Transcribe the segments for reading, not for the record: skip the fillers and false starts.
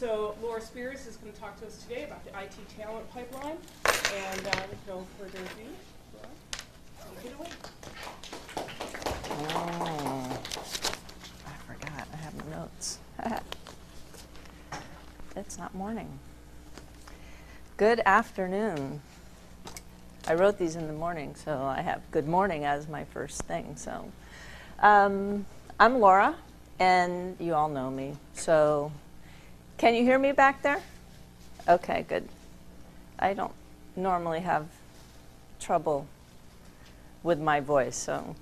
So Laura Spears is going to talk to us today about the IT talent pipeline. And with no further ado, Laura, take it away. Oh, I forgot. I have my notes. It's not morning. Good afternoon. I wrote these in the morning, so I have good morning as my first thing. So I'm Laura, and you all know me. So can you hear me back there? Okay, good. I don't normally have trouble with my voice. So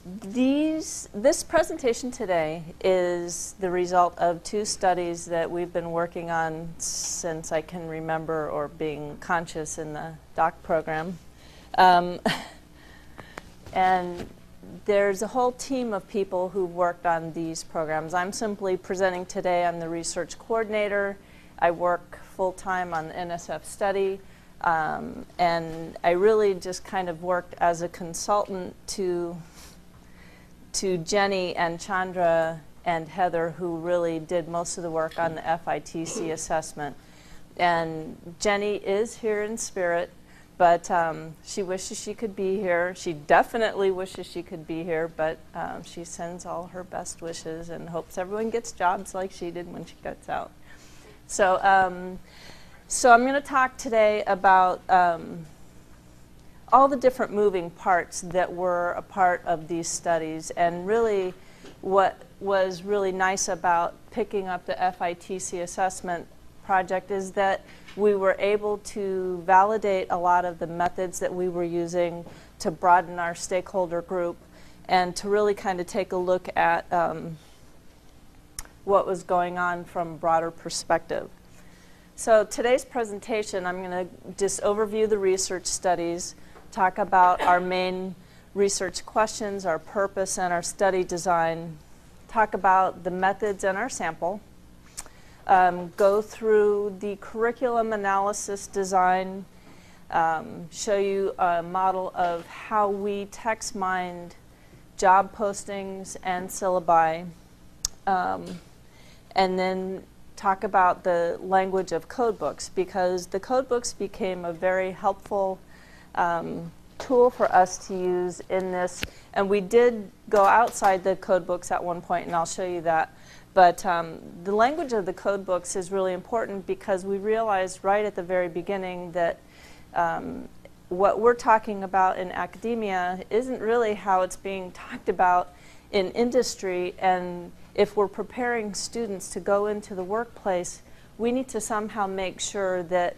this presentation today is the result of two studies that we've been working on since I can remember, or being conscious in the doc program. And there's a whole team of people who've worked on these programs. I'm simply presenting today. I'm the research coordinator. I work full-time on the NSF study. And I really just kind of worked as a consultant to Jenny and Chandra and Heather, who really did most of the work on the FITC assessment. And Jenny is here in spirit, but she wishes she could be here. She definitely wishes she could be here, but she sends all her best wishes and hopes everyone gets jobs like she did when she gets out. So, so I'm going to talk today about all the different moving parts that were a part of these studies, and really what was really nice about picking up the FITC assessment project is that we were able to validate a lot of the methods that we were using to broaden our stakeholder group and to really kind of take a look at what was going on from a broader perspective. So today's presentation, I'm going to just overview the research studies, talk about our main research questions, our purpose, and our study design, talk about the methods and our sample, go through the curriculum analysis design, show you a model of how we text mined job postings and syllabi, and then talk about the language of codebooks, because the codebooks became a very helpful tool for us to use in this. And we did go outside the codebooks at one point, and I'll show you that. But the language of the codebooks is really important because we realized right at the very beginning that what we're talking about in academia isn't really how it's being talked about in industry. And if we're preparing students to go into the workplace, we need to somehow make sure that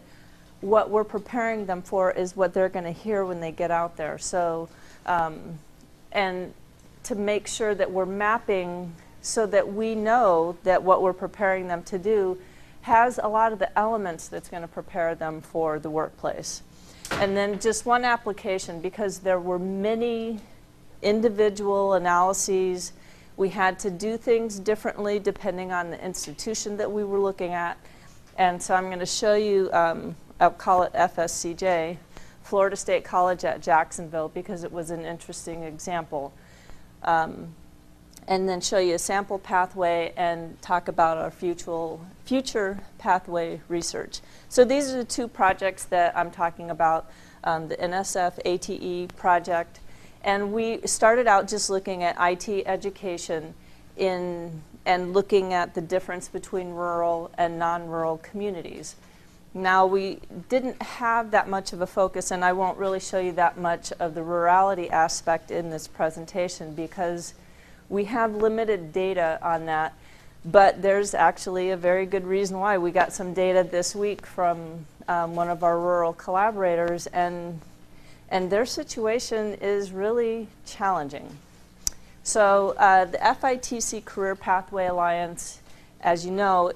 what we're preparing them for is what they're going to hear when they get out there. So, and to make sure that we're mapping so that we know that what we're preparing them to do has a lot of the elements that's going to prepare them for the workplace. And then just one application, because there were many individual analyses. We had to do things differently depending on the institution that we were looking at. And so I'm going to show you, I'll call it FSCJ, Florida State College at Jacksonville, because it was an interesting example. And then show you a sample pathway and talk about our future pathway research. So these are the two projects that I'm talking about, the NSF ATE project. And we started out just looking at IT education and looking at the difference between rural and non-rural communities. Now, we didn't have that much of a focus, and I won't really show you that much of the rurality aspect in this presentation because we have limited data on that, but there's actually a very good reason why. We got some data this week from one of our rural collaborators, and their situation is really challenging. So the FITC Career Pathway Alliance, as you know,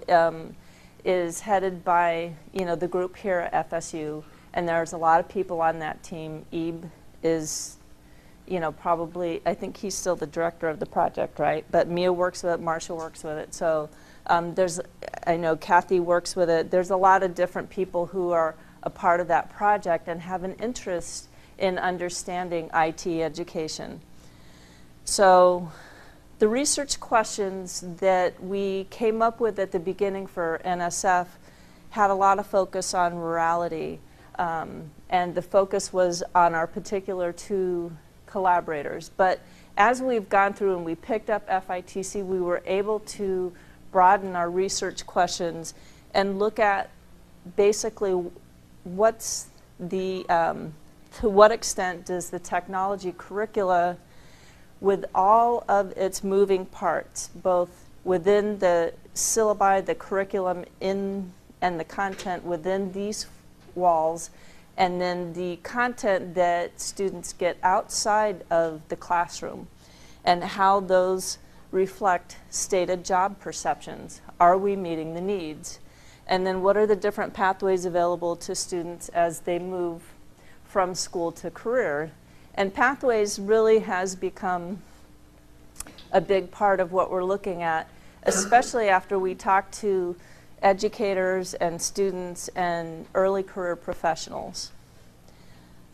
is headed by the group here at FSU, and there's a lot of people on that team. Ebe is probably, I think he's still the director of the project, right? But Mia works with it, Marcia works with it. So I know Kathy works with it. There's a lot of different people who are a part of that project and have an interest in understanding IT education. So the research questions that we came up with at the beginning for NSF had a lot of focus on rurality, and the focus was on our particular two collaborators. But as we've gone through and we picked up FITC, we were able to broaden our research questions and look at basically what's the, to what extent does the technology curricula, with all of its moving parts, both within the syllabi, the curriculum in, and the content within these walls, and then the content that students get outside of the classroom, and how those reflect stated job perceptions. Are we meeting the needs? And then what are the different pathways available to students as they move from school to career? And pathways really has become a big part of what we're looking at, especially after we talk to educators and students and early career professionals.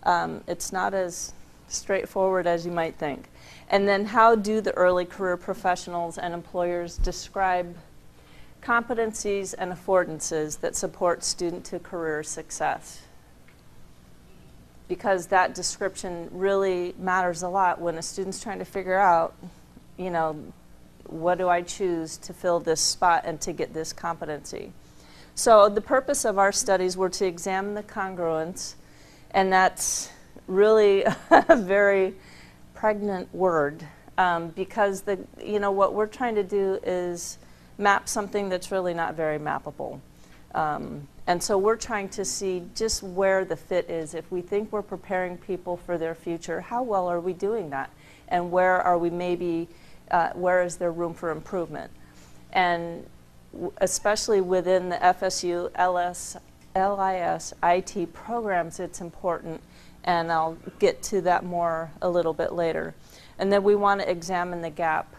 It's not as straightforward as you might think. And then how do the early career professionals and employers describe competencies and affordances that support student to career success? Because that description really matters a lot when a student's trying to figure out, you know, what do I choose to fill this spot and to get this competency? So the purpose of our studies were to examine the congruence, and that's really a very pregnant word, because what we're trying to do is map something that's really not very mappable. And so we're trying to see just where the fit is. If we think we're preparing people for their future, how well are we doing that? And where are we maybe, where is there room for improvement? And especially within the FSU, LIS, IT programs, it's important. And I'll get to that more a little bit later. And then we want to examine the gap.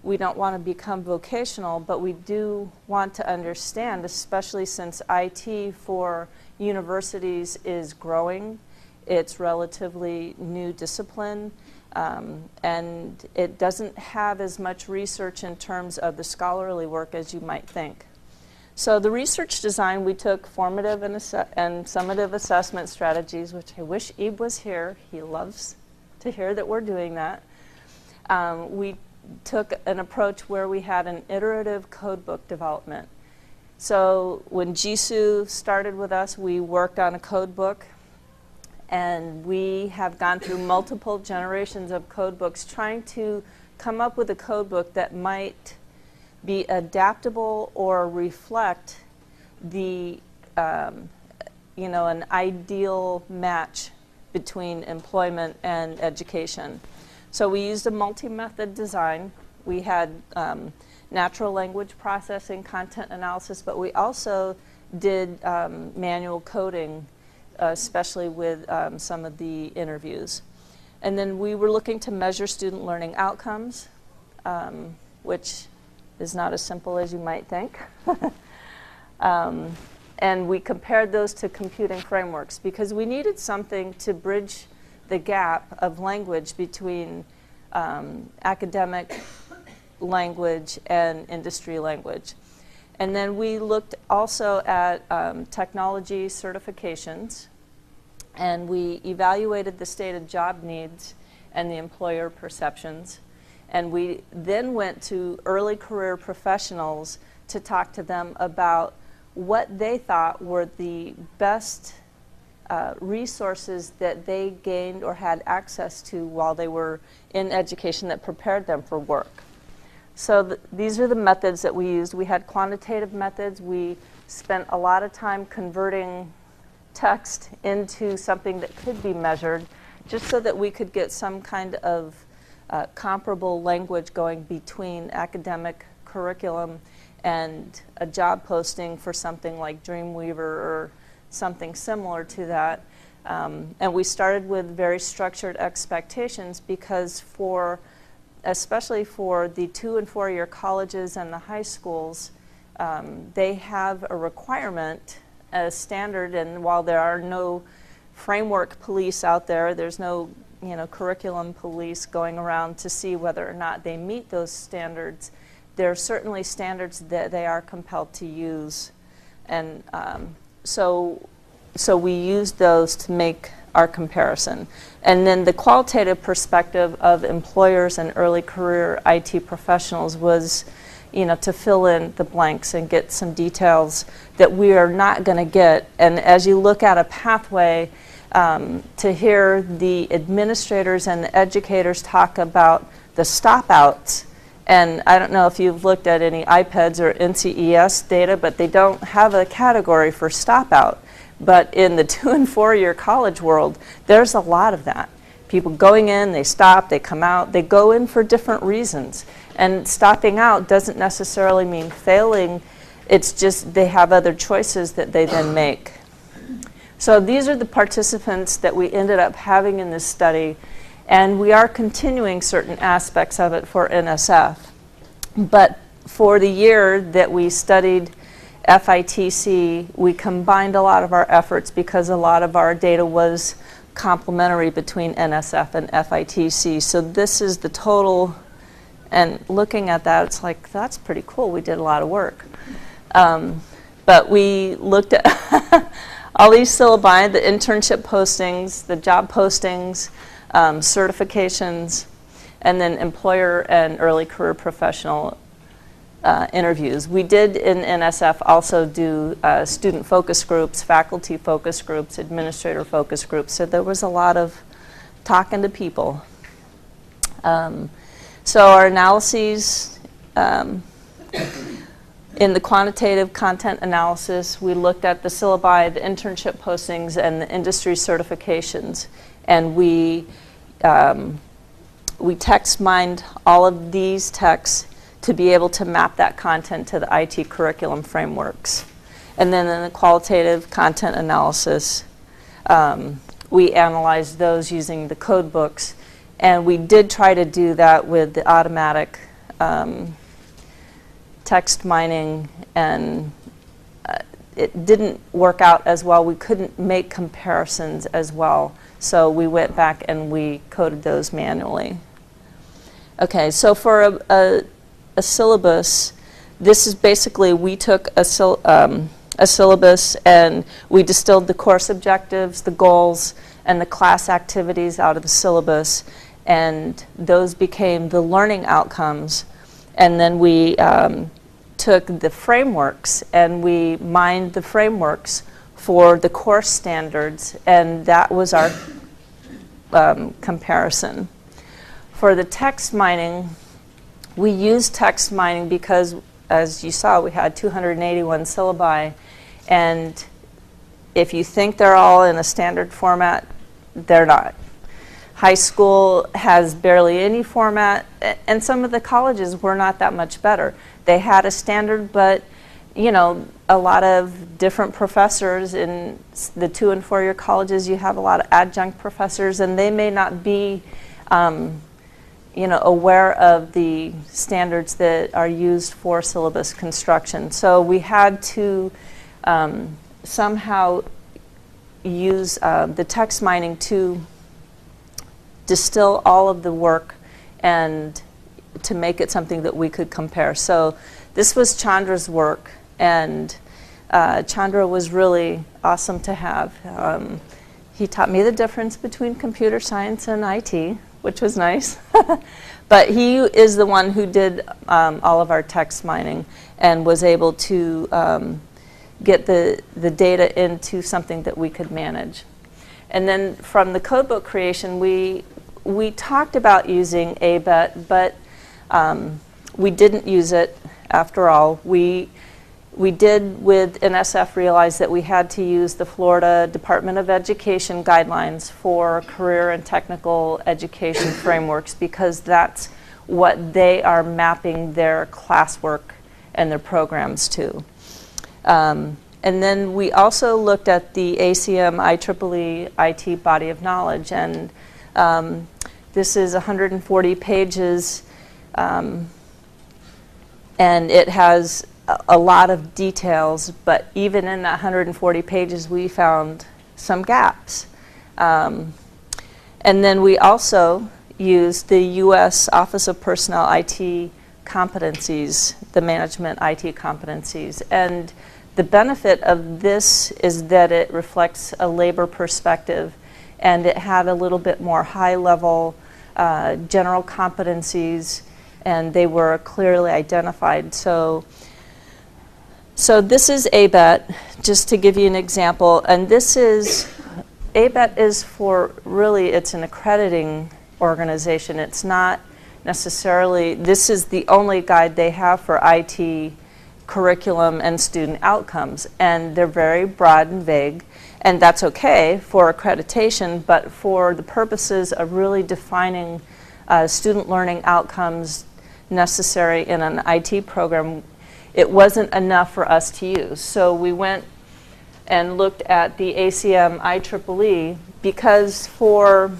We don't want to become vocational, but we do want to understand, especially since IT for universities is growing. It's relatively new discipline, and it doesn't have as much research in terms of the scholarly work as you might think. So the research design, we took formative and summative assessment strategies, which I wish Ebe was here. He loves to hear that we're doing that. We took an approach where we had an iterative codebook development. So when Jisoo started with us, we worked on a codebook, and we have gone through multiple generations of codebooks trying to come up with a codebook that might be adaptable or reflect the, an ideal match between employment and education. So we used a multi-method design. We had natural language processing, content analysis, but we also did manual coding, especially with some of the interviews. And then we were looking to measure student learning outcomes, which is not as simple as you might think. And we compared those to computing frameworks because we needed something to bridge the gap of language between academic language and industry language. And then we looked also at technology certifications, and we evaluated the stated job needs and the employer perceptions. And we then went to early career professionals to talk to them about what they thought were the best resources that they gained or had access to while they were in education that prepared them for work. So these are the methods that we used. We had quantitative methods. We spent a lot of time converting text into something that could be measured, just so that we could get some kind of comparable language going between academic curriculum and a job posting for something like Dreamweaver or something similar to that. And we started with very structured expectations because especially for the 2- and 4-year colleges and the high schools, they have a requirement, a standard, and while there are no framework police out there, there's no curriculum police going around to see whether or not they meet those standards. There are certainly standards that they are compelled to use, and so we used those to make our comparison. And then the qualitative perspective of employers and early career IT professionals was, to fill in the blanks and get some details that we are not going to get. And as you look at a pathway, to hear the administrators and the educators talk about the stop-outs, and I don't know if you've looked at any iPads or NCES data, but they don't have a category for stop-out. But in the 2- and 4-year college world, there's a lot of that. People going in, they stop, they come out, they go in for different reasons. And stopping out doesn't necessarily mean failing, it's just they have other choices that they then make. So these are the participants that we ended up having in this study, and we are continuing certain aspects of it for NSF. But for the year that we studied FITC, we combined a lot of our efforts because a lot of our data was complementary between NSF and FITC. So this is the total, and looking at that, it's like, that's pretty cool. We did a lot of work. But we looked at all these syllabi, the internship postings, the job postings, certifications, and then employer and early career professional interviews. We did in NSF also do student focus groups, faculty focus groups, administrator focus groups, so there was a lot of talking to people. So our analyses, in the quantitative content analysis, we looked at the syllabi, the internship postings, and the industry certifications, and we text mined all of these texts to be able to map that content to the IT curriculum frameworks. And then in the qualitative content analysis, we analyzed those using the code books, and we did try to do that with the automatic text mining, and it didn't work out as well. We couldn't make comparisons as well, so we went back and we coded those manually. Okay, so for a syllabus, this is basically, we took a syllabus and we distilled the course objectives, the goals, and the class activities out of the syllabus, and those became the learning outcomes. And then we took the frameworks and we mined the frameworks for the course standards, and that was our comparison. For the text mining, we used text mining because, as you saw, we had 281 syllabi, and if you think they're all in a standard format, they're not. High school has barely any format, and some of the colleges were not that much better. They had a standard, but a lot of different professors in the 2- and 4-year colleges, you have a lot of adjunct professors, and they may not be aware of the standards that are used for syllabus construction. So we had to somehow use the text mining to distill all of the work and to make it something that we could compare. So this was Chandra's work, and Chandra was really awesome to have. He taught me the difference between computer science and IT, which was nice. But he is the one who did all of our text mining and was able to get the data into something that we could manage. And then from the codebook creation, we talked about using ABET, but we didn't use it after all. We did, with NSF, realize that we had to use the Florida Department of Education guidelines for career and technical education frameworks, because that's what they are mapping their classwork and their programs to. And then we also looked at the ACM IEEE IT body of knowledge, and this is 140 pages, and it has a lot of details, but even in that 140 pages we found some gaps. And then we also used the U.S. Office of Personnel IT competencies, the management IT competencies. And the benefit of this is that it reflects a labor perspective, and it had a little bit more high-level general competencies, and they were clearly identified. So this is ABET, just to give you an example, and this is, ABET is for, really, it's an accrediting organization. It's not necessarily, this is the only guide they have for IT curriculum and student outcomes, and they're very broad and vague, and that's okay for accreditation, but for the purposes of really defining student learning outcomes necessary in an IT program, it wasn't enough for us to use. So we went and looked at the ACM IEEE, because for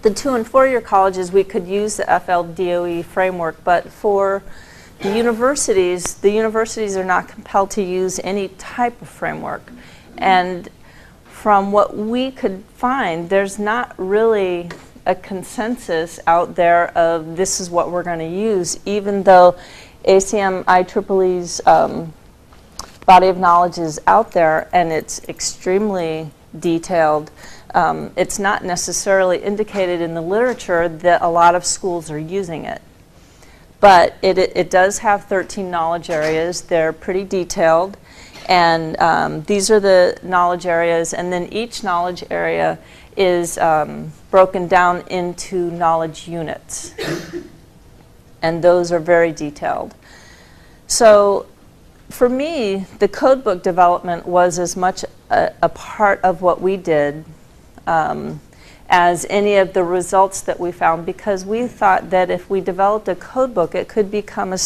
the 2- and 4-year colleges we could use the FLDOE framework, but for the universities are not compelled to use any type of framework. And from what we could find, there's not really a consensus out there of this is what we're going to use, even though ACM IEEE's body of knowledge is out there and it's extremely detailed. It's not necessarily indicated in the literature that a lot of schools are using it. But it does have 13 knowledge areas. They're pretty detailed. And these are the knowledge areas. And then each knowledge area is broken down into knowledge units. And those are very detailed. So for me, the codebook development was as much a part of what we did as any of the results that we found, because we thought that if we developed a codebook, it could become a